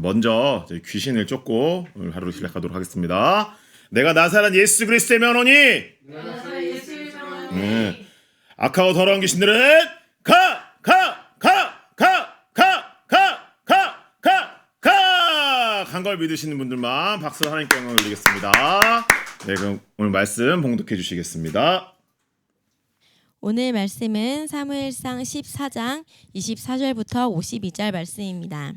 먼저 저희 귀신을 쫓고 오늘 하루를 시작하도록 하겠습니다. 내가 나사렛 예수 그리스도의 면허니 악하고 더러운 귀신들은 가 간 걸 믿으시는 분들만 박수로 하나님께 영광을 올리겠습니다. 네, 그럼 오늘 말씀 봉독해 주시겠습니다. 오늘 말씀은 사무엘상 14장 24절부터 52절 말씀입니다.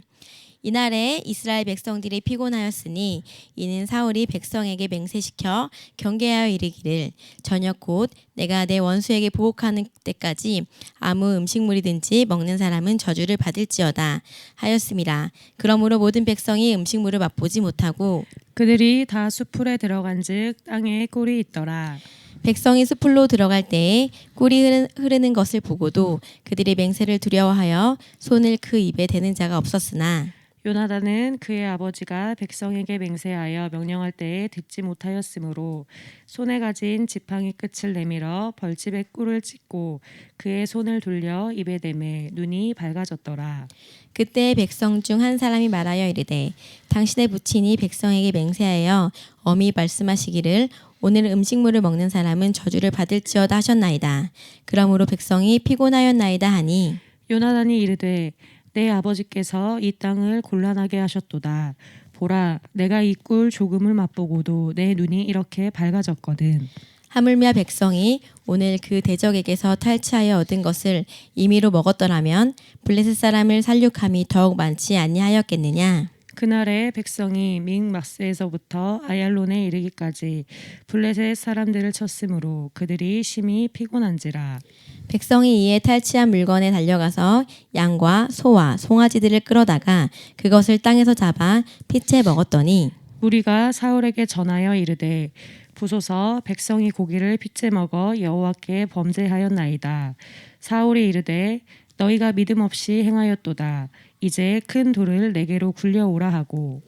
이날에 이스라엘 백성들이 피곤하였으니 이는 사울이 백성에게 맹세시켜 경계하여 이르기를 저녁 곧 내가 내 원수에게 보복하는 때까지 아무 음식물이든지 먹는 사람은 저주를 받을지어다 하였음이라. 그러므로 모든 백성이 음식물을 맛보지 못하고 그들이 다 숲풀에 들어간즉 땅에 꿀이 있더라. 백성이 숲으로 들어갈 때에 꿀이 흐르는 것을 보고도 그들의 맹세를 두려워하여 손을 그 입에 대는 자가 없었으나 요나단은 그의 아버지가 백성에게 맹세하여 명령할 때에 듣지 못하였으므로 손에 가진 지팡이 끝을 내밀어 벌집에 꿀을 찢고 그의 손을 돌려 입에 대매 눈이 밝아졌더라. 그때 백성 중 한 사람이 말하여 이르되 당신의 부친이 백성에게 맹세하여 엄히 말씀하시기를 오늘 음식물을 먹는 사람은 저주를 받을지어다 하셨나이다. 그러므로 백성이 피곤하였나이다 하니 요나단이 이르되 내 아버지께서 이 땅을 곤란하게 하셨도다. 보라, 내가 이 꿀 조금을 맛보고도 내 눈이 이렇게 밝아졌거든. 하물며 백성이 오늘 그 대적에게서 탈취하여 얻은 것을 임의로 먹었더라면 블레셋 사람을 살육함이 더욱 많지 아니하였겠느냐. 그날에 백성이 믹마스에서부터 아얄론에 이르기까지 블레셋 사람들을 쳤으므로 그들이 심히 피곤한지라. 백성이 이에 탈취한 물건에 달려가서 양과 소와 송아지들을 끌어다가 그것을 땅에서 잡아 피채 먹었더니 무리가 사울에게 전하여 이르되 보소서 백성이 고기를 피채 먹어 여호와께 범죄하였나이다. 사울이 이르되 너희가 믿음 없이 행하였도다. 이제 큰 돌을 내게로 굴려오라 하고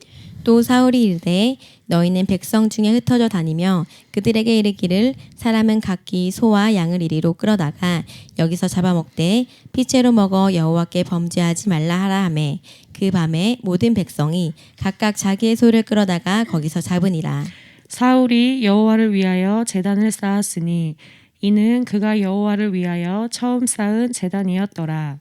또 사울이 이르되 너희는 백성 중에 흩어져 다니며 그들에게 이르기를 사람은 각기 소와 양을 이리로 끌어다가 여기서 잡아먹되 피채로 먹어 여호와께 범죄하지 말라 하라 하매 그 밤에 모든 백성이 각각 자기의 소를 끌어다가 거기서 잡으니라. 사울이 여호와를 위하여 제단을 쌓았으니 이는 그가 여호와를 위하여 처음 쌓은 제단이었더라.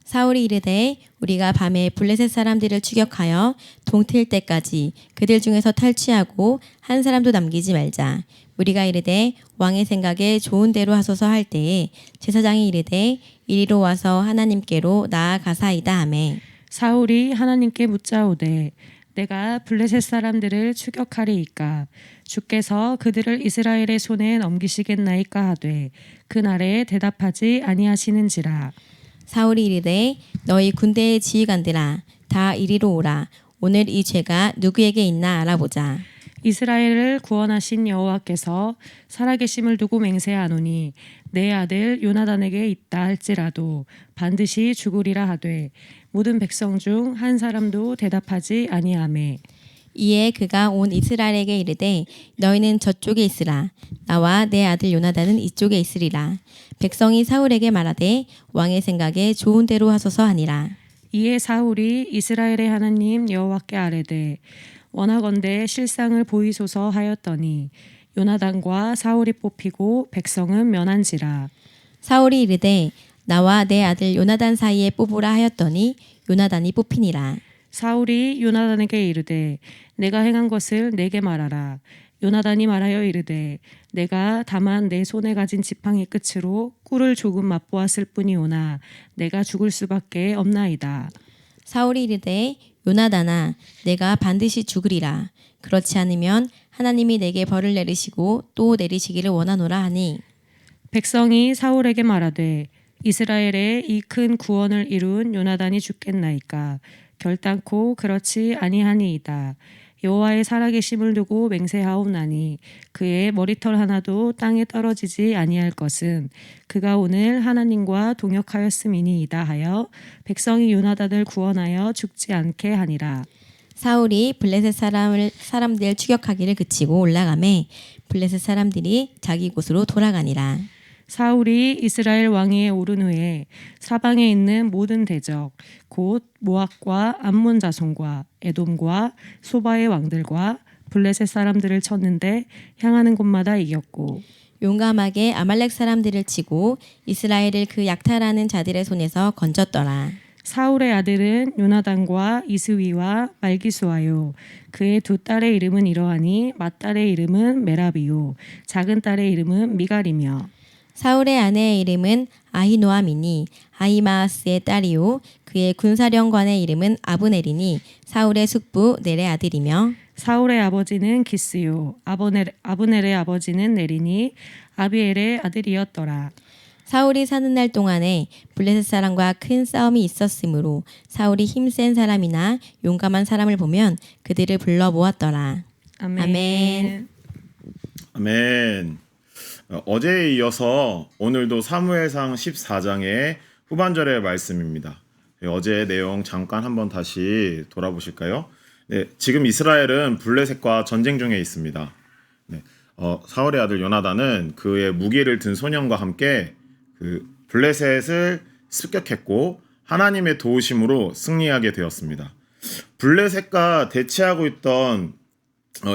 사울이 이르되 우리가 밤에 블레셋 사람들을 추격하여 동틀 때까지 그들 중에서 탈취하고 한 사람도 남기지 말자. 우리가 이르되 왕의 생각에 좋은 대로 하소서 할 때에 제사장이 이르되 이리로 와서 하나님께로 나아가사이다 하매 사울이 하나님께 묻자오되 내가 블레셋 사람들을 추격하리이까 주께서 그들을 이스라엘의 손에 넘기시겠나이까 하되 그날에 대답하지 아니하시는지라. 사울이 이르되 너희 군대의 지휘관들아 다 이리로 오라. 오늘 이 죄가 누구에게 있나 알아보자. 이스라엘을 구원하신 여호와께서 살아계심을 두고 맹세하노니 내 아들 요나단에게 있다 할지라도 반드시 죽으리라 하되 모든 백성 중 한 사람도 대답하지 아니하매 이에 그가 온 이스라엘에게 이르되 너희는 저쪽에 있으라. 나와 내 아들 요나단은 이쪽에 있으리라. 백성이 사울에게 말하되 왕의 생각에 좋은 대로 하소서 하니라. 이에 사울이 이스라엘의 하나님 여호와께 아뢰되 원하건대 실상을 보이소서 하였더니 요나단과 사울이 뽑히고 백성은 면한지라. 사울이 이르되 나와 내 아들 요나단 사이에 뽑으라 하였더니 요나단이 뽑히니라. 사울이 요나단에게 이르되 내가 행한 것을 내게 말하라. 요나단이 말하여 이르되 내가 다만 내 손에 가진 지팡이 끝으로 꿀을 조금 맛보았을 뿐이오나 내가 죽을 수밖에 없나이다. 사울이 이르되 요나단아 내가 반드시 죽으리라. 그렇지 않으면 하나님이 내게 벌을 내리시고 또 내리시기를 원하노라 하니 백성이 사울에게 말하되 이스라엘의 이 큰 구원을 이룬 요나단이 죽겠나이까 결단코 그렇지 아니하니이다. 여호와의 살아계심을 두고 맹세하옵나니 그의 머리털 하나도 땅에 떨어지지 아니할 것은 그가 오늘 하나님과 동역하였음이니이다 하여 백성이 요나단을 구원하여 죽지 않게 하니라. 사울이 블레셋 사람들 추격하기를 그치고 올라가매 블레셋 사람들이 자기 곳으로 돌아가니라. 사울이 이스라엘 왕위에 오른 후에 사방에 있는 모든 대적 곧 모압과 암몬 자손과 에돔과 소바의 왕들과 블레셋 사람들을 쳤는데 향하는 곳마다 이겼고 용감하게 아말렉 사람들을 치고 이스라엘을 그 약탈하는 자들의 손에서 건졌더라. 사울의 아들은 요나단과 이스위와 말기수아요. 그의 두 딸의 이름은 이러하니 맏딸의 이름은 메라비요 작은 딸의 이름은 미갈이며 사울의 아내의 이름은 아히노아미니 아히마아스의 딸이요 그의 군사령관의 이름은 아브넬이니 사울의 숙부 넬의 아들이며 사울의 아버지는 기스요 아브넬의 아버지는 네리니 아비엘의 아들이었더라. 사울이 사는 날 동안에 블레셋 사람과 큰 싸움이 있었으므로 사울이 힘센 사람이나 용감한 사람을 보면 그들을 불러 모았더라. 아멘. 아멘. 어제에 이어서 오늘도 사무엘상 14장의 후반절의 말씀입니다. 어제의 내용 잠깐 한번 다시 돌아보실까요? 네, 지금 이스라엘은 블레셋과 전쟁 중에 있습니다. 네, 사울의 아들 요나단은 그의 무기를 든 소년과 함께 그 블레셋을 습격했고 하나님의 도우심으로 승리하게 되었습니다. 블레셋과 대치하고 있던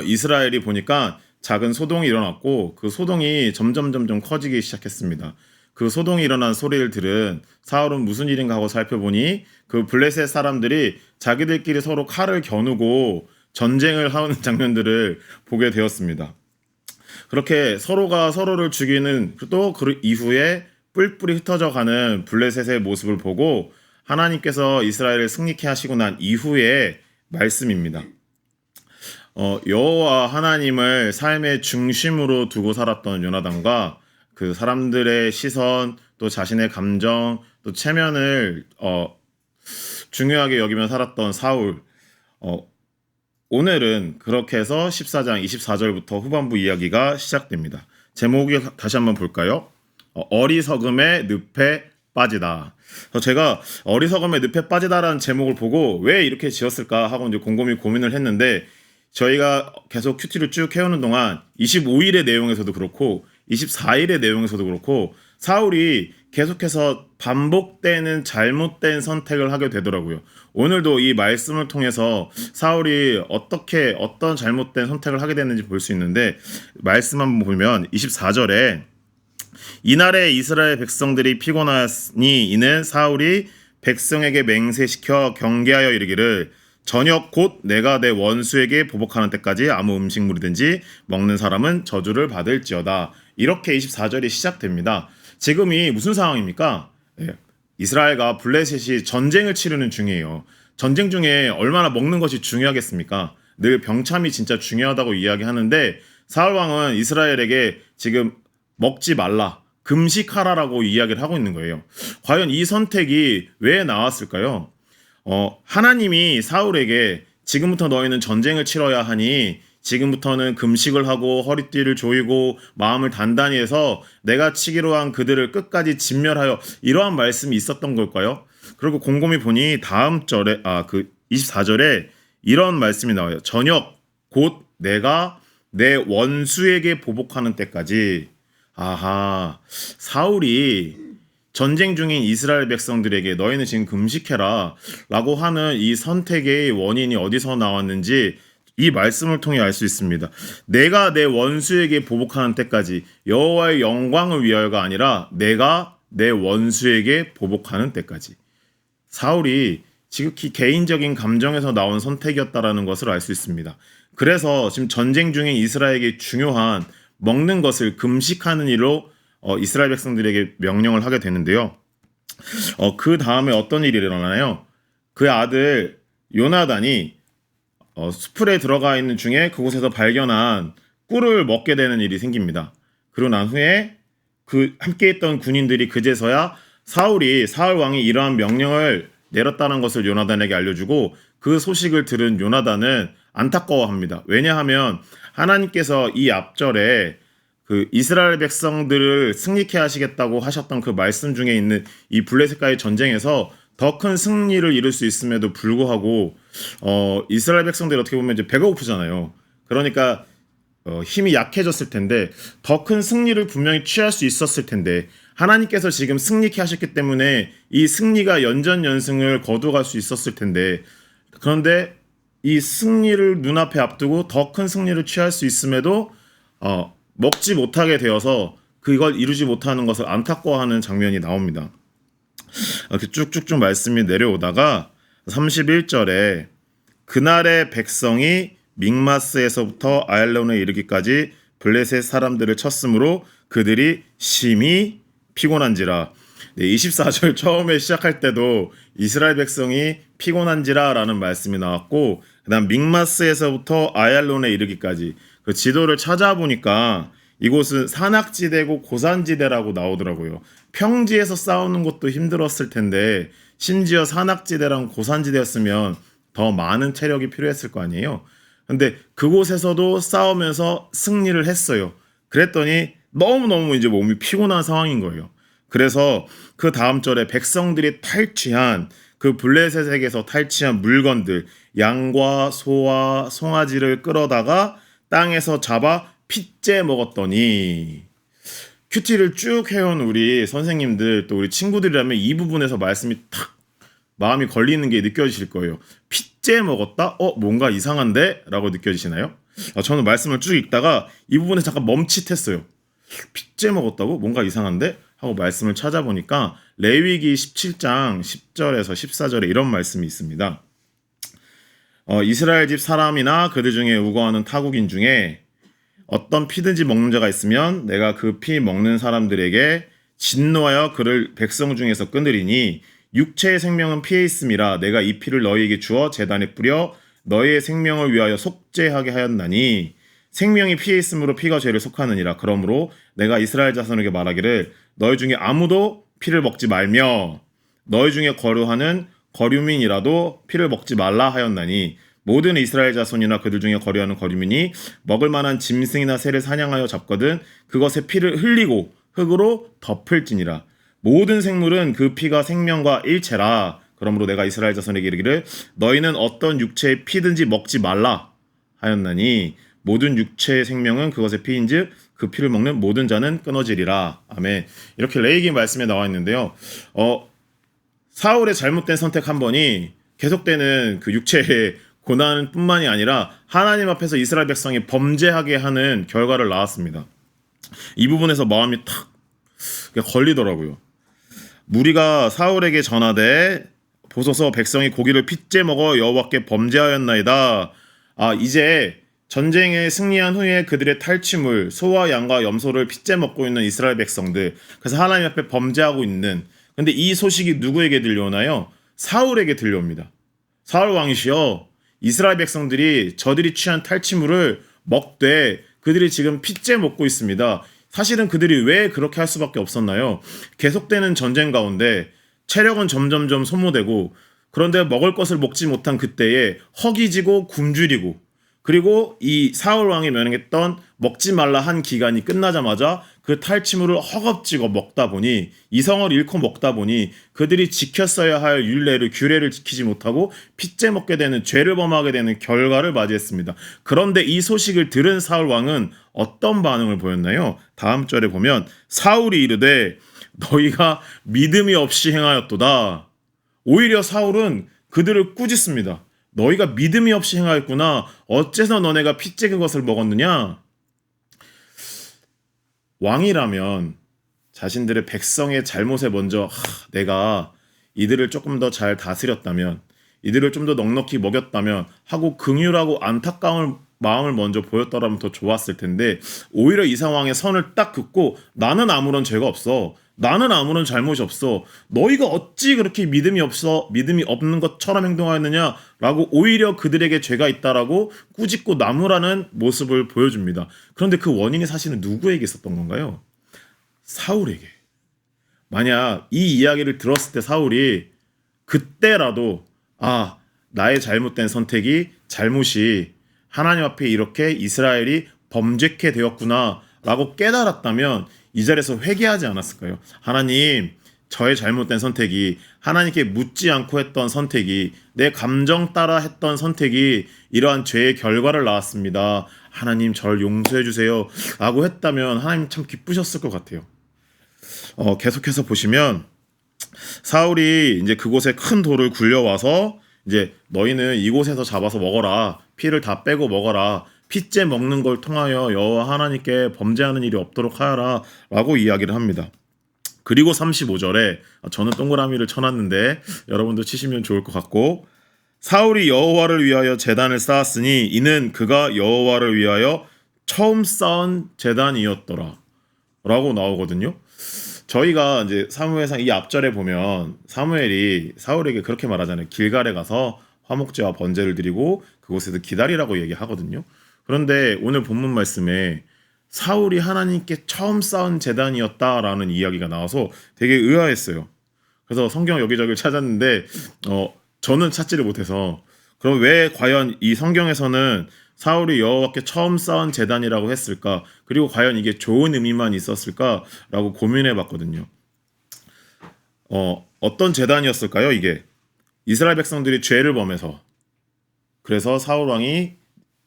이스라엘이 보니까 작은 소동이 일어났고 그 소동이 점점 커지기 시작했습니다. 그 소동이 일어난 소리를 들은 사울은 무슨 일인가 하고 살펴보니 그 블레셋 사람들이 자기들끼리 서로 칼을 겨누고 전쟁을 하는 장면들을 보게 되었습니다. 그렇게 서로가 서로를 죽이는 또 그 이후에 뿔뿔이 흩어져 가는 블레셋의 모습을 보고 하나님께서 이스라엘을 승리케 하시고 난 이후의 말씀입니다. 여호와 하나님을 삶의 중심으로 두고 살았던 요나단과 그 사람들의 시선 또 자신의 감정 또 체면을 중요하게 여기며 살았던 사울. 오늘은 그렇게 해서 14장 24절부터 후반부 이야기가 시작됩니다. 제목이 다시 한번 볼까요? 어리석음의 늪에 빠지다. 제가 어리석음의 늪에 빠지다라는 제목을 보고 왜 이렇게 지었을까 하고 이제 곰곰이 고민을 했는데 저희가 계속 큐티를 쭉 해오는 동안 25일의 내용에서도 그렇고 24일의 내용에서도 그렇고 사울이 계속해서 반복되는 잘못된 선택을 하게 되더라고요. 오늘도 이 말씀을 통해서 사울이 어떤 잘못된 선택을 하게 됐는지 볼 수 있는데 말씀 한번 보면 24절에 이날에 이스라엘 백성들이 피곤하니 이는 사울이 백성에게 맹세시켜 경계하여 이르기를 저녁 곧 내가 내 원수에게 보복하는 때까지 아무 음식물이든지 먹는 사람은 저주를 받을지어다. 이렇게 24절이 시작됩니다. 지금이 무슨 상황입니까? 이스라엘과 블레셋이 전쟁을 치르는 중이에요. 전쟁 중에 얼마나 먹는 것이 중요하겠습니까? 늘 병참이 진짜 중요하다고 이야기하는데 사울 왕은 이스라엘에게 지금 먹지 말라, 금식하라라고 이야기를 하고 있는 거예요. 과연 이 선택이 왜 나왔을까요? 하나님이 사울에게 지금부터 너희는 전쟁을 치러야 하니 지금부터는 금식을 하고 허리띠를 조이고 마음을 단단히 해서 내가 치기로 한 그들을 끝까지 진멸하여 이러한 말씀이 있었던 걸까요? 그리고 곰곰이 보니 다음 절에 그 24절에 이런 말씀이 나와요. 저녁 곧 내가 내 원수에게 보복하는 때까지. 사울이 전쟁 중인 이스라엘 백성들에게 너희는 지금 금식해라 라고 하는 이 선택의 원인이 어디서 나왔는지 이 말씀을 통해 알 수 있습니다. 내가 내 원수에게 보복하는 때까지 여호와의 영광을 위하여가 아니라 내가 내 원수에게 보복하는 때까지. 사울이 지극히 개인적인 감정에서 나온 선택이었다라는 것을 알 수 있습니다. 그래서 지금 전쟁 중인 이스라엘에게 중요한 먹는 것을 금식하는 일로 이스라엘 백성들에게 명령을 하게 되는데요. 그 다음에 어떤 일이 일어나나요? 그 아들 요나단이 수풀에 들어가 있는 중에 그곳에서 발견한 꿀을 먹게 되는 일이 생깁니다. 그리고 난 후에 그 함께했던 군인들이 그제서야 사울 왕이 이러한 명령을 내렸다는 것을 요나단에게 알려주고 그 소식을 들은 요나단은 안타까워합니다. 왜냐하면 하나님께서 이 앞절에 그 이스라엘 백성들을 승리케 하시겠다고 하셨던 그 말씀 중에 있는 이 블레셋과의 전쟁에서 더 큰 승리를 이룰 수 있음에도 불구하고 이스라엘 백성들이 어떻게 보면 이제 배가 고프잖아요. 그러니까 힘이 약해졌을 텐데 더 큰 승리를 분명히 취할 수 있었을 텐데 하나님께서 지금 승리케 하셨기 때문에 이 승리가 연전연승을 거두어갈 수 있었을 텐데 그런데 이 승리를 눈앞에 앞두고 더 큰 승리를 취할 수 있음에도 먹지 못하게 되어서 그걸 이루지 못하는 것을 안타까워하는 장면이 나옵니다. 이렇게 쭉쭉쭉 말씀이 내려오다가 31절에 그날의 백성이 믹마스에서부터 아얄론에 이르기까지 블레셋 사람들을 쳤으므로 그들이 심히 피곤한지라. 24절 처음에 시작할 때도 이스라엘 백성이 피곤한지라 라는 말씀이 나왔고 그 다음 믹마스에서부터 아얄론에 이르기까지 그 지도를 찾아보니까 이곳은 산악지대고 고산지대라고 나오더라고요. 평지에서 싸우는 것도 힘들었을 텐데 심지어 산악지대랑 고산지대였으면 더 많은 체력이 필요했을 거 아니에요. 근데 그곳에서도 싸우면서 승리를 했어요. 그랬더니 너무너무 이제 몸이 피곤한 상황인 거예요. 그래서 그 다음 절에 백성들이 탈취한 그 블레셋에게서 탈취한 물건들 양과 소와 송아지를 끌어다가 땅에서 잡아 핏째 먹었더니 큐티를 쭉 해온 우리 선생님들 또 우리 친구들이라면 이 부분에서 말씀이 탁 마음이 걸리는 게 느껴지실 거예요. 핏째 먹었다? 뭔가 이상한데? 라고 느껴지시나요? 저는 말씀을 쭉 읽다가 이 부분에 잠깐 멈칫했어요. 핏째 먹었다고? 뭔가 이상한데? 하고 말씀을 찾아보니까 레위기 17장 10절에서 14절에 이런 말씀이 있습니다. 이스라엘 집 사람이나 그들 중에 우거하는 타국인 중에 어떤 피든지 먹는 자가 있으면 내가 그 피 먹는 사람들에게 진노하여 그를 백성 중에서 끊으리니 육체의 생명은 피에 있음이라 내가 이 피를 너희에게 주어 제단에 뿌려 너희의 생명을 위하여 속죄하게 하였나니 생명이 피에 있으므로 피가 죄를 속하느니라. 그러므로 내가 이스라엘 자손에게 말하기를 너희 중에 아무도 피를 먹지 말며 너희 중에 거류하는 거류민이라도 피를 먹지 말라 하였나니 모든 이스라엘 자손이나 그들 중에 거류하는 거류민이 먹을 만한 짐승이나 새를 사냥하여 잡거든 그것의 피를 흘리고 흙으로 덮을지니라. 모든 생물은 그 피가 생명과 일체라. 그러므로 내가 이스라엘 자손에게 이르기를 너희는 어떤 육체의 피든지 먹지 말라 하였나니 모든 육체의 생명은 그것의 피인즉 그 피를 먹는 모든 자는 끊어지리라. 아멘. 이렇게 레위기 말씀에 나와 있는데요. 사울의 잘못된 선택 한 번이 계속되는 그 육체의 고난뿐만이 아니라 하나님 앞에서 이스라엘 백성이 범죄하게 하는 결과를 낳았습니다. 이 부분에서 마음이 탁 걸리더라고요. 무리가 사울에게 전하되 보소서 백성이 고기를 핏째 먹어 여호와께 범죄하였나이다. 이제 전쟁에 승리한 후에 그들의 탈취물 소와 양과 염소를 핏째 먹고 있는 이스라엘 백성들, 그래서 하나님 앞에 범죄하고 있는, 근데 이 소식이 누구에게 들려오나요? 사울에게 들려옵니다. 사울 왕이시여, 이스라엘 백성들이 저들이 취한 탈취물을 먹되 그들이 지금 핏째 먹고 있습니다. 사실은 그들이 왜 그렇게 할 수밖에 없었나요? 계속되는 전쟁 가운데 체력은 점점점 소모되고, 그런데 먹을 것을 먹지 못한 그때에 허기지고 굶주리고, 그리고 이 사울 왕이 명령했던 먹지 말라 한 기간이 끝나자마자 그 탈취물을 허겁지겁 먹다 보니, 이성을 잃고 먹다 보니 그들이 지켰어야 할 율례를, 규례를 지키지 못하고 핏째 먹게 되는, 죄를 범하게 되는 결과를 맞이했습니다. 그런데 이 소식을 들은 사울 왕은 어떤 반응을 보였나요? 다음 절에 보면 사울이 이르되 너희가 믿음이 없이 행하였도다. 오히려 사울은 그들을 꾸짖습니다. 너희가 믿음이 없이 행하였구나. 어째서 너네가 핏째 그것을 먹었느냐? 왕이라면 자신들의 백성의 잘못에 먼저 내가 이들을 조금 더 잘 다스렸다면, 이들을 좀 더 넉넉히 먹였다면 하고 긍휼하고 안타까운 마음을 먼저 보였더라면 더 좋았을 텐데, 오히려 이 상황에 선을 딱 긋고 나는 아무런 죄가 없어, 나는 아무런 잘못이 없어, 너희가 어찌 그렇게 믿음이 없는 것처럼 행동하였느냐라고 오히려 그들에게 죄가 있다라고 꾸짖고 나무라는 모습을 보여줍니다. 그런데 그 원인이 사실은 누구에게 있었던 건가요? 사울에게. 만약 이 이야기를 들었을 때 사울이 그때라도 나의 잘못된 선택이, 잘못이 하나님 앞에 이렇게 이스라엘이 범죄케 되었구나 라고 깨달았다면 이 자리에서 회개하지 않았을까요? 하나님, 저의 잘못된 선택이, 하나님께 묻지 않고 했던 선택이, 내 감정 따라 했던 선택이 이러한 죄의 결과를 낳았습니다. 하나님 저를 용서해 주세요 라고 했다면 하나님 참 기쁘셨을 것 같아요. 계속해서 보시면 사울이 이제 그곳에 큰 돌을 굴려와서 이제 너희는 이곳에서 잡아서 먹어라, 피를 다 빼고 먹어라, 핏째 먹는 걸 통하여 여호와 하나님께 범죄하는 일이 없도록 하여라 라고 이야기를 합니다. 그리고 35절에 저는 동그라미를 쳐놨는데 여러분도 치시면 좋을 것 같고, 사울이 여호와를 위하여 제단을 쌓았으니 이는 그가 여호와를 위하여 처음 쌓은 제단이었더라 라고 나오거든요. 저희가 이제 사무엘상 이 앞절에 보면 사무엘이 사울에게 그렇게 말하잖아요. 길갈에 가서 화목제와 번제를 드리고 그곳에서 기다리라고 얘기하거든요. 그런데 오늘 본문 말씀에 사울이 하나님께 처음 쌓은 제단이었다라는 이야기가 나와서 되게 의아했어요. 그래서 성경 여기저기 찾았는데 저는 찾지를 못해서, 그럼 왜 과연 이 성경에서는 사울이 여호와께 처음 쌓은 제단이라고 했을까? 그리고 과연 이게 좋은 의미만 있었을까라고 고민해 봤거든요. 어떤 제단이었을까요? 이게 이스라엘 백성들이 죄를 범해서, 그래서 사울 왕이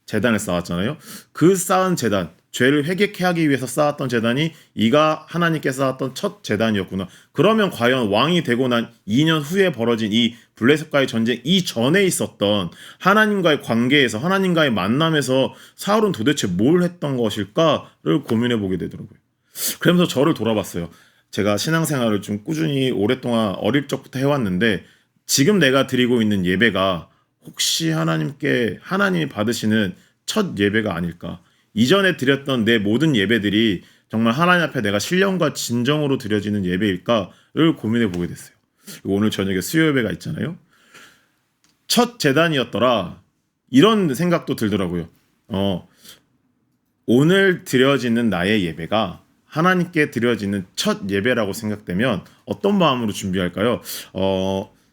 제단을 쌓았잖아요. 그 쌓은 제단, 죄를 회개케 하기 위해서 쌓았던 제단이 이가 하나님께 쌓았던 첫 제단이었구나. 그러면 과연 왕이 되고 난 2년 후에 벌어진 이 블레셋과의 전쟁 이전에 있었던 하나님과의 관계에서, 하나님과의 만남에서 사울은 도대체 뭘 했던 것일까를 고민해 보게 되더라고요. 그러면서 저를 돌아봤어요. 제가 신앙생활을 좀 꾸준히 오랫동안 어릴 적부터 해왔는데 지금 내가 드리고 있는 예배가 혹시 하나님이 받으시는 첫 예배가 아닐까? 이전에 드렸던 내 모든 예배들이 정말 하나님 앞에 내가 신령과 진정으로 드려지는 예배일까를 고민해 보게 됐어요. 오늘 저녁에 수요 예배가 있잖아요. 첫 제단이었더라, 이런 생각도 들더라고요. 오늘 드려지는 나의 예배가 하나님께 드려지는 첫 예배라고 생각되면 어떤 마음으로 준비할까요?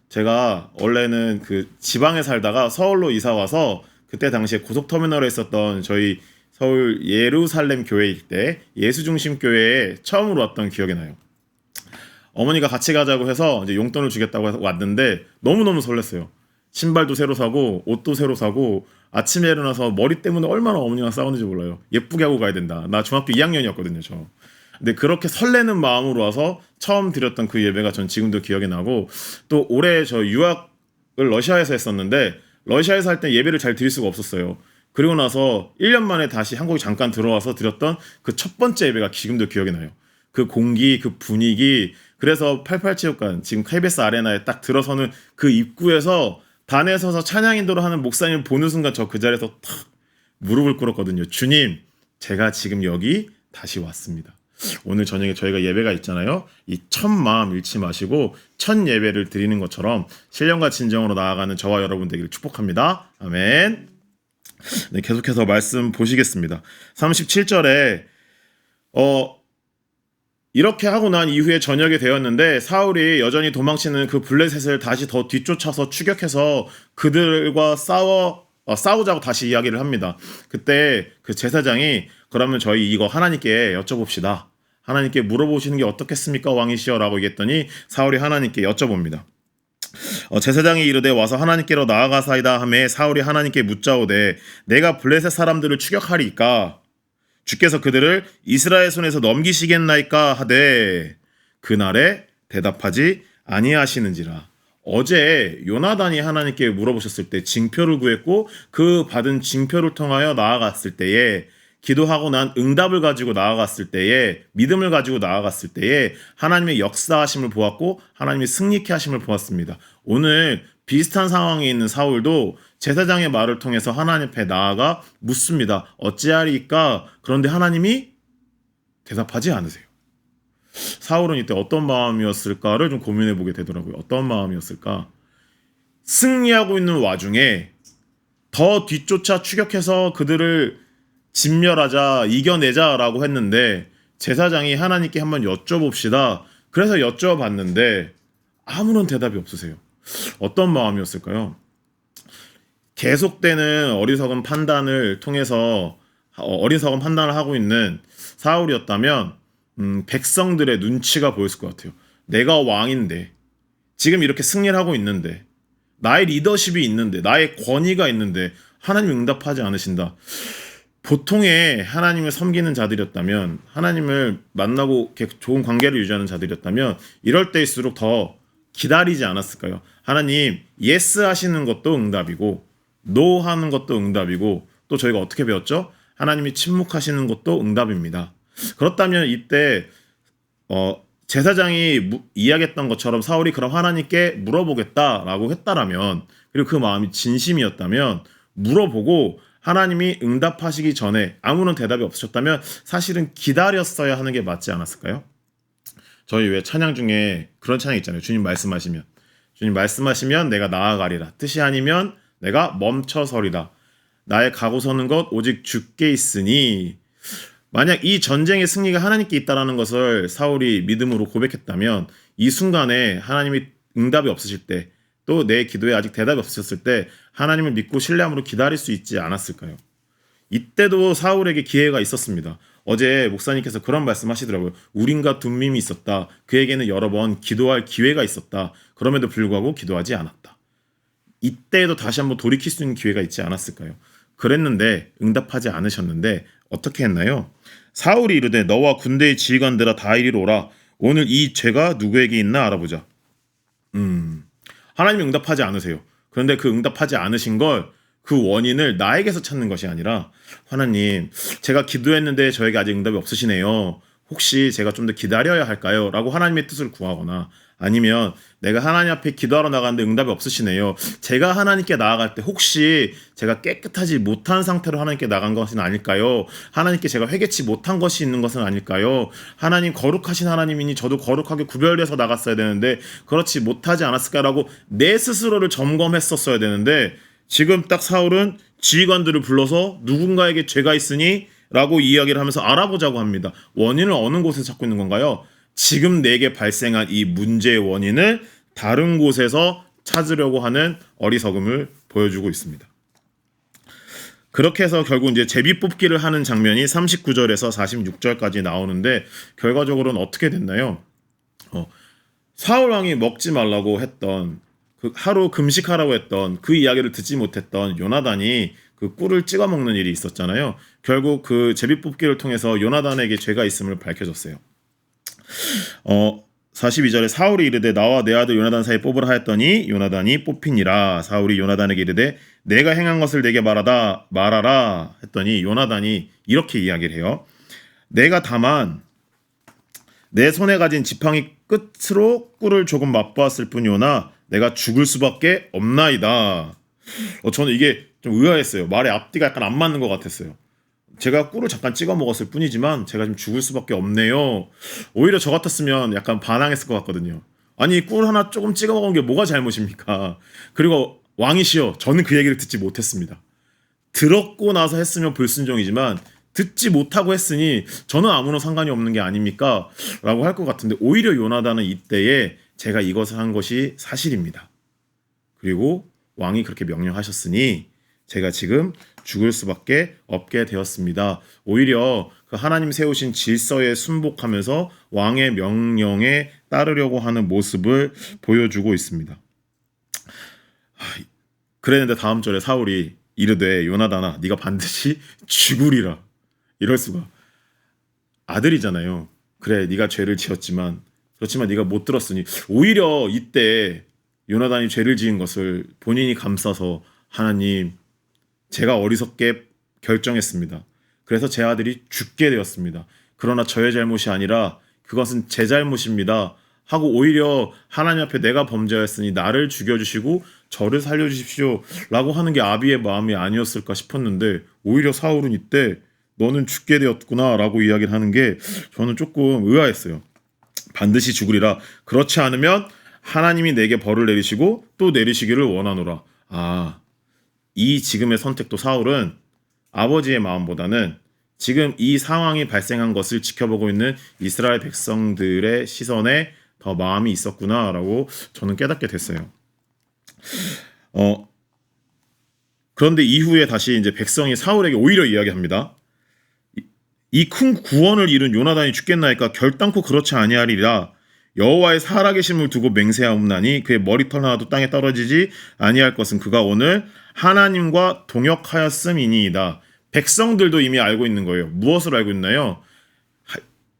제가 원래는 그 지방에 살다가 서울로 이사 와서 그때 당시에 고속터미널에 있었던 저희 서울 예루살렘 교회일 때 예수중심교회에 처음으로 왔던 기억이 나요. 어머니가 같이 가자고 해서 이제 용돈을 주겠다고 해서 왔는데 너무너무 설렜어요. 신발도 새로 사고 옷도 새로 사고 아침에 일어나서 머리 때문에 얼마나 어머니랑 싸웠는지 몰라요. 예쁘게 하고 가야 된다. 나 중학교 2학년이었거든요, 저. 근데 그렇게 설레는 마음으로 와서 처음 드렸던 그 예배가 전 지금도 기억이 나고, 또 올해 저 유학을 러시아에서 했었는데 러시아에서 할 때 예배를 잘 드릴 수가 없었어요. 그리고 나서 1년 만에 다시 한국에 잠깐 들어와서 드렸던 그 첫 번째 예배가 지금도 기억이 나요. 그 공기, 그 분위기. 그래서 88체육관, 지금 KBS 아레나에 딱 들어서는 그 입구에서 단에 서서 찬양 인도를 하는 목사님을 보는 순간 저 그 자리에서 탁 무릎을 꿇었거든요. 주님, 제가 지금 여기 다시 왔습니다. 오늘 저녁에 저희가 예배가 있잖아요. 이 첫 마음 잃지 마시고 첫 예배를 드리는 것처럼 신령과 진정으로 나아가는 저와 여러분 되기를 축복합니다. 아멘. 네, 계속해서 말씀 보시겠습니다. 37절에 이렇게 하고 난 이후에 저녁이 되었는데 사울이 여전히 도망치는 그 블레셋을 다시 더 뒤쫓아서 추격해서 그들과 싸우자고 다시 이야기를 합니다. 그때 그 제사장이 그러면 저희 이거 하나님께 여쭤봅시다. 하나님께 물어보시는 게 어떻겠습니까 왕이시여 라고 얘기했더니 사울이 하나님께 여쭤봅니다. 제사장이 이르되 와서 하나님께로 나아가사이다 하매 사울이 하나님께 묻자오되 내가 블레셋 사람들을 추격하리이까 주께서 그들을 이스라엘 손에서 넘기시겠나이까 하되 그날에 대답하지 아니하시는지라. 어제 요나단이 하나님께 물어보셨을 때 징표를 구했고 그 받은 징표를 통하여 나아갔을 때에, 기도하고 난 응답을 가지고 나아갔을 때에, 믿음을 가지고 나아갔을 때에 하나님의 역사하심을 보았고 하나님의 승리케 하심을 보았습니다. 오늘 비슷한 상황에 있는 사울도 제사장의 말을 통해서 하나님 앞에 나아가 묻습니다. 어찌하리이까? 그런데 하나님이 대답하지 않으세요. 사울은 이때 어떤 마음이었을까를 좀 고민해 보게 되더라고요. 어떤 마음이었을까? 승리하고 있는 와중에 더 뒤쫓아 추격해서 그들을 진멸하자, 이겨내자라고 했는데 제사장이 하나님께 한번 여쭤봅시다. 그래서 여쭤봤는데 아무런 대답이 없으세요. 어떤 마음이었을까요? 계속되는 어리석은 판단을 통해서 어리석은 판단을 하고 있는 사울이었다면 백성들의 눈치가 보였을 것 같아요. 내가 왕인데 지금 이렇게 승리를 하고 있는데 나의 리더십이 있는데 나의 권위가 있는데 하나님 응답하지 않으신다. 보통의 하나님을 섬기는 자들이었다면 하나님을 만나고 좋은 관계를 유지하는 자들이었다면 이럴 때일수록 더 기다리지 않았을까요? 하나님 예스 하시는 것도 응답이고 노 하는 것도 응답이고 또 저희가 어떻게 배웠죠? 하나님이 침묵하시는 것도 응답입니다. 그렇다면 이때 제사장이 이야기했던 것처럼 사울이 그럼 하나님께 물어보겠다라고 했다라면 그리고 그 마음이 진심이었다면 물어보고 하나님이 응답하시기 전에 아무런 대답이 없으셨다면 사실은 기다렸어야 하는 게 맞지 않았을까요? 저희 왜 찬양 중에 그런 찬양 있잖아요. 주님 말씀하시면 내가 나아가리라. 뜻이 아니면 내가 멈춰서리라. 나의 가고 서는 것 오직 주께 있으니. 만약 이 전쟁의 승리가 하나님께 있다라는 것을 사울이 믿음으로 고백했다면 이 순간에 하나님이 응답이 없으실 때 또 내 기도에 아직 대답이 없으셨을 때 하나님을 믿고 신뢰함으로 기다릴 수 있지 않았을까요? 이때도 사울에게 기회가 있었습니다. 어제 목사님께서 그런 말씀하시더라고요. 우림과 둠밈이 있었다. 그에게는 여러 번 기도할 기회가 있었다. 그럼에도 불구하고 기도하지 않았다. 이때에도 다시 한번 돌이킬 수 있는 기회가 있지 않았을까요? 그랬는데 응답하지 않으셨는데 어떻게 했나요? 사울이 이르되 너와 군대의 지휘관들아 다 이리로 오라. 오늘 이 죄가 누구에게 있나 알아보자. 하나님이 응답하지 않으세요. 그런데 그 응답하지 않으신 걸 그 원인을 나에게서 찾는 것이 아니라 하나님 제가 기도했는데 저에게 아직 응답이 없으시네요. 혹시 제가 좀 더 기다려야 할까요? 라고 하나님의 뜻을 구하거나 아니면 내가 하나님 앞에 기도하러 나가는데 응답이 없으시네요. 제가 하나님께 나아갈 때 혹시 제가 깨끗하지 못한 상태로 하나님께 나간 것은 아닐까요? 하나님께 제가 회개치 못한 것이 있는 것은 아닐까요? 하나님 거룩하신 하나님이니 저도 거룩하게 구별돼서 나갔어야 되는데 그렇지 못하지 않았을까라고 내 스스로를 점검했었어야 되는데 지금 딱 사울은 지휘관들을 불러서 누군가에게 죄가 있으니 라고 이야기를 하면서 알아보자고 합니다. 원인을 어느 곳에서 찾고 있는 건가요? 지금 내게 발생한 이 문제의 원인을 다른 곳에서 찾으려고 하는 어리석음을 보여주고 있습니다. 그렇게 해서 결국 이제 제비 뽑기를 하는 장면이 39절에서 46절까지 나오는데 결과적으로는 어떻게 됐나요? 사울 왕이 먹지 말라고 했던 그 하루 금식하라고 했던 그 이야기를 듣지 못했던 요나단이 그 꿀을 찍어 먹는 일이 있었잖아요. 결국 그 제비 뽑기를 통해서 요나단에게 죄가 있음을 밝혀졌어요. 42절에 사울이 이르되 나와 내 아들 요나단 사이에 뽑으라 하였더니 요나단이 뽑히니라. 사울이 요나단에게 이르되 내가 행한 것을 내게 말하라 했더니 요나단이 이렇게 이야기를 해요. 내가 다만 내 손에 가진 지팡이 끝으로 꿀을 조금 맛보았을 뿐이오나 내가 죽을 수밖에 없나이다. 저는 이게 좀 의아했어요. 말의 앞뒤가 약간 안 맞는 것 같았어요. 제가 꿀을 잠깐 찍어 먹었을 뿐이지만 제가 지금 죽을 수밖에 없네요. 오히려 저 같았으면 약간 반항했을 것 같거든요. 아니 꿀 하나 조금 찍어 먹은 게 뭐가 잘못입니까? 그리고 왕이시여 저는 그 얘기를 듣지 못했습니다. 들었고 나서 했으면 불순종이지만 듣지 못하고 했으니 저는 아무런 상관이 없는 게 아닙니까? 라고 할 것 같은데 오히려 요나단은 이때에 제가 이것을 한 것이 사실입니다. 그리고 왕이 그렇게 명령하셨으니 제가 지금 죽을 수밖에 없게 되었습니다. 오히려 그 하나님 세우신 질서에 순복하면서 왕의 명령에 따르려고 하는 모습을 보여주고 있습니다. 그랬는데 다음 절에 사울이 이르되 요나단아 네가 반드시 죽으리라. 이럴 수가. 아들이잖아요. 그래 네가 죄를 지었지만 그렇지만 네가 못 들었으니 오히려 이때 요나단이 죄를 지은 것을 본인이 감싸서 하나님 제가 어리석게 결정했습니다. 그래서 제 아들이 죽게 되었습니다. 그러나 저의 잘못이 아니라 그것은 제 잘못입니다. 하고 오히려 하나님 앞에 내가 범죄하였으니 나를 죽여주시고 저를 살려주십시오 라고 하는 게 아비의 마음이 아니었을까 싶었는데 오히려 사울은 이때 너는 죽게 되었구나 라고 이야기를 하는 게 저는 조금 의아했어요. 반드시 죽으리라. 그렇지 않으면 하나님이 내게 벌을 내리시고 또 내리시기를 원하노라. 이 지금의 선택도 사울은 아버지의 마음보다는 지금 이 상황이 발생한 것을 지켜보고 있는 이스라엘 백성들의 시선에 더 마음이 있었구나라고 저는 깨닫게 됐어요. 그런데 이후에 다시 이제 백성이 사울에게 오히려 이야기합니다. 이 큰 구원을 이룬 요나단이 죽겠나이까 결단코 그렇지 아니하리라. 여호와의 살아계심을 두고 맹세하옵나니 그의 머리털 하나도 땅에 떨어지지 아니할 것은 그가 오늘 하나님과 동역하였음이니이다. 백성들도 이미 알고 있는 거예요. 무엇을 알고 있나요?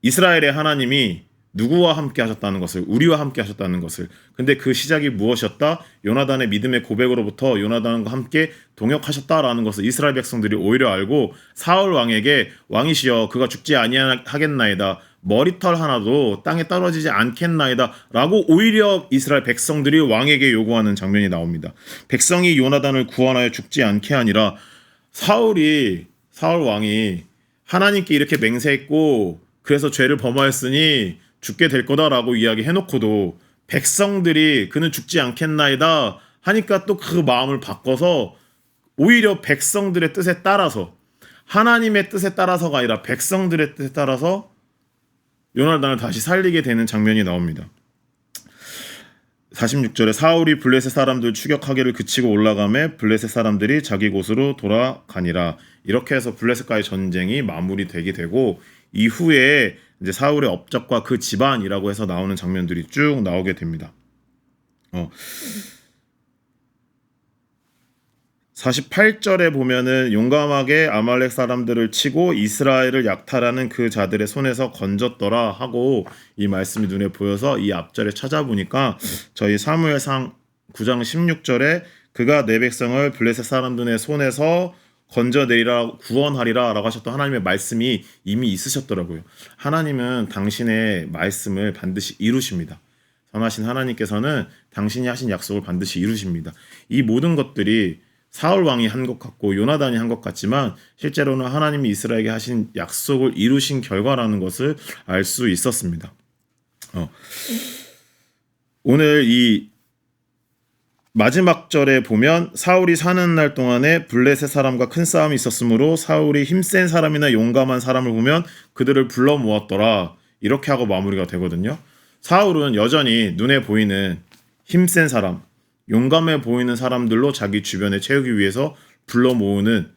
이스라엘의 하나님이 누구와 함께 하셨다는 것을, 우리와 함께 하셨다는 것을. 근데 그 시작이 무엇이었다? 요나단의 믿음의 고백으로부터 요나단과 함께 동역하셨다라는 것을 이스라엘 백성들이 오히려 알고 사울 왕에게 왕이시여 그가 죽지 아니하겠나이다. 머리털 하나도 땅에 떨어지지 않겠나이다 라고 오히려 이스라엘 백성들이 왕에게 요구하는 장면이 나옵니다. 백성이 요나단을 구원하여 죽지 않게 하니라. 사울 왕이 하나님께 이렇게 맹세했고 그래서 죄를 범하였으니 죽게 될 거다라고 이야기해놓고도 백성들이 그는 죽지 않겠나이다 하니까 또 그 마음을 바꿔서 오히려 백성들의 뜻에 따라서, 하나님의 뜻에 따라서가 아니라 백성들의 뜻에 따라서 요나단을 다시 살리게 되는 장면이 나옵니다. 46절에 사울이 블레셋 사람들 추격하기를 그치고 올라가매 블레셋 사람들이 자기 곳으로 돌아가니라. 이렇게 해서 블레셋과의 전쟁이 마무리되게 되고 이후에 이제 사울의 업적과 그 집안이라고 해서 나오는 장면들이 쭉 나오게 됩니다. 48절에 보면은 용감하게 아말렉 사람들을 치고 이스라엘을 약탈하는 그 자들의 손에서 건졌더라 하고 이 말씀이 눈에 보여서 이 앞절에 찾아보니까 저희 사무엘상 9장 16절에 그가 내 백성을 블레셋 사람들의 손에서 건져내리라 구원하리라 라고 하셨던 하나님의 말씀이 이미 있으셨더라고요. 하나님은 당신의 말씀을 반드시 이루십니다. 선하신 하나님께서는 당신이 하신 약속을 반드시 이루십니다. 이 모든 것들이 사울 왕이 한 것 같고 요나단이 한 것 같지만 실제로는 하나님이 이스라엘에게 하신 약속을 이루신 결과라는 것을 알 수 있었습니다. 오늘 이 마지막 절에 보면 사울이 사는 날 동안에 블레셋 사람과 큰 싸움이 있었으므로 사울이 힘센 사람이나 용감한 사람을 보면 그들을 불러 모았더라. 이렇게 하고 마무리가 되거든요. 사울은 여전히 눈에 보이는 힘센 사람, 용감해 보이는 사람들로 자기 주변에 채우기 위해서 불러 모으는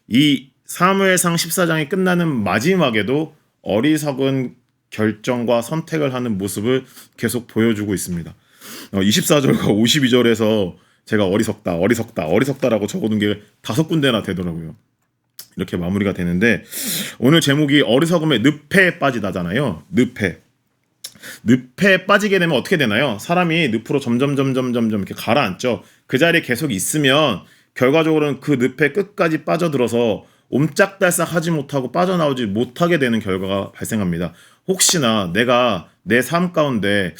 이 사무엘상 14장이 끝나는 마지막에도 어리석은 결정과 선택을 하는 모습을 계속 보여주고 있습니다. 24절과 52절에서 제가 어리석다라고 적어둔 게 5군데나 되더라고요. 이렇게 마무리가 되는데 오늘 제목이 어리석음의 늪에 빠지다잖아요. 늪에 빠지게 되면 어떻게 되나요? 사람이 늪으로 점점 이렇게 가라앉죠. 그 자리에 계속 있으면 결과적으로는 그 늪에 끝까지 빠져들어서 옴짝달싹 하지 못하고 빠져나오지 못하게 되는 결과가 발생합니다. 혹시나 내가 내 삶 가운데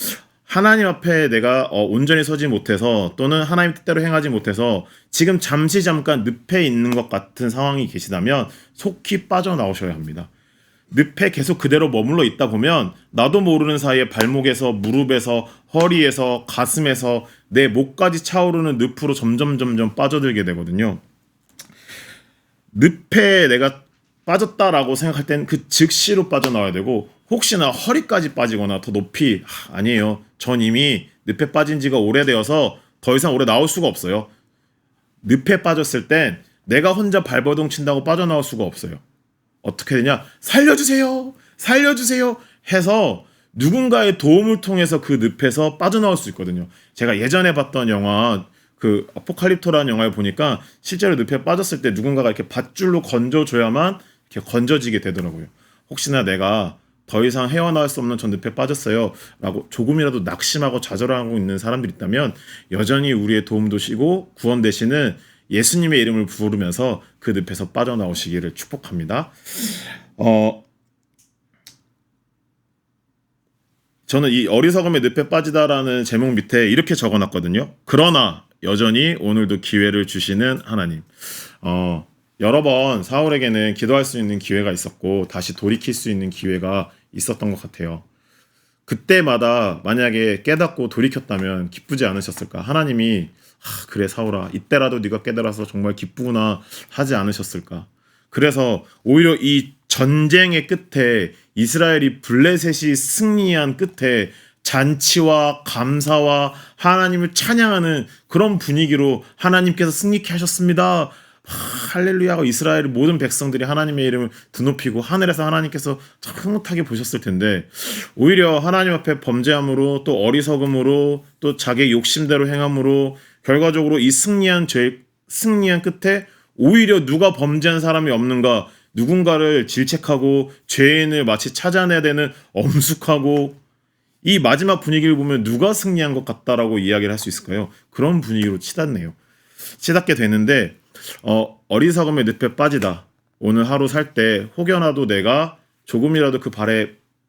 하나님 앞에 내가 온전히 서지 못해서 또는 하나님 뜻대로 행하지 못해서 지금 잠깐 늪에 있는 것 같은 상황이 계시다면 속히 빠져나오셔야 합니다. 늪에 계속 그대로 머물러 있다 보면 나도 모르는 사이에 발목에서 무릎에서 허리에서 가슴에서 내 목까지 차오르는 늪으로 점점 빠져들게 되거든요. 늪에 내가 빠졌다라고 생각할 땐 그 즉시로 빠져나와야 되고 혹시나 허리까지 빠지거나 더 높이 아니에요. 전 이미 늪에 빠진 지가 오래되어서 더 이상 오래 나올 수가 없어요. 늪에 빠졌을 땐 내가 혼자 발버둥 친다고 빠져나올 수가 없어요. 어떻게 되냐? 살려주세요 해서 누군가의 도움을 통해서 그 늪에서 빠져나올 수 있거든요. 제가 예전에 봤던 영화 그 아포칼립토라는 영화를 보니까 실제로 늪에 빠졌을 때 누군가가 이렇게 밧줄로 건져줘야만 이렇게 건져지게 되더라고요. 혹시나 내가 더 이상 헤어나올 수 없는 전 늪에 빠졌어요 라고 조금이라도 낙심하고 좌절하고 있는 사람들이 있다면 여전히 우리의 도움도 시고 구원 되시는 예수님의 이름을 부르면서 그 늪에서 빠져나오시기를 축복합니다. 저는 이 어리석음의 늪에 빠지다라는 제목 밑에 이렇게 적어놨거든요. 그러나 여전히 오늘도 기회를 주시는 하나님. 여러 번 사울에게는 기도할 수 있는 기회가 있었고 다시 돌이킬 수 있는 기회가 있었던 것 같아요. 그때마다 만약에 깨닫고 돌이켰다면 기쁘지 않으셨을까? 하나님이 그래 사울아 이때라도 네가 깨달아서 정말 기쁘구나 하지 않으셨을까? 그래서 오히려 이 전쟁의 끝에 이스라엘이 블레셋이 승리한 끝에 잔치와 감사와 하나님을 찬양하는 그런 분위기로 하나님께서 승리케 하셨습니다 할렐루야가 이스라엘 모든 백성들이 하나님의 이름을 드높이고 하늘에서 하나님께서 참 흐뭇하게 보셨을 텐데 오히려 하나님 앞에 범죄함으로 또 어리석음으로 또 자기의 욕심대로 행함으로 결과적으로 이 승리한 끝에 오히려 누가 범죄한 사람이 없는가 누군가를 질책하고 죄인을 마치 찾아내야 되는 엄숙하고 이 마지막 분위기를 보면 누가 승리한 것 같다라고 이야기를 할 수 있을까요? 그런 분위기로 치닫게 되는데 어리석음의 늪에 빠지다. 오늘 하루 살 때 혹여나도 내가 조금이라도 그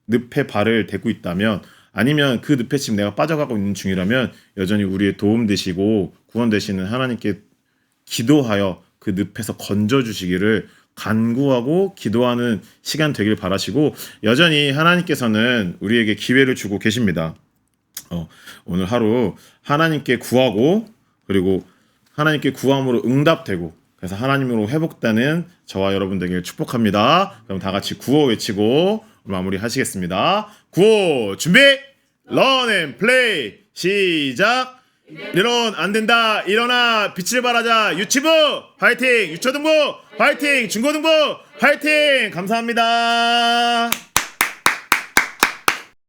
늪에 발을 대고 있다면 아니면 그 늪에 지금 내가 빠져가고 있는 중이라면 여전히 우리의 도움 되시고 구원 되시는 하나님께 기도하여 그 늪에서 건져주시기를 간구하고 기도하는 시간 되길 바라시고 여전히 하나님께서는 우리에게 기회를 주고 계십니다. 오늘 하루 하나님께 구하고 그리고 하나님께 구함으로 응답되고 그래서 하나님으로 회복되는 저와 여러분 되길 축복합니다. 그럼 다 같이 구호 외치고 마무리 하시겠습니다. 구호 준비! 런 앤 플레이 시작! 이런 안 된다 일어나 빛을 발하자 유치부 파이팅 유초등부 파이팅 중고등부 파이팅 감사합니다.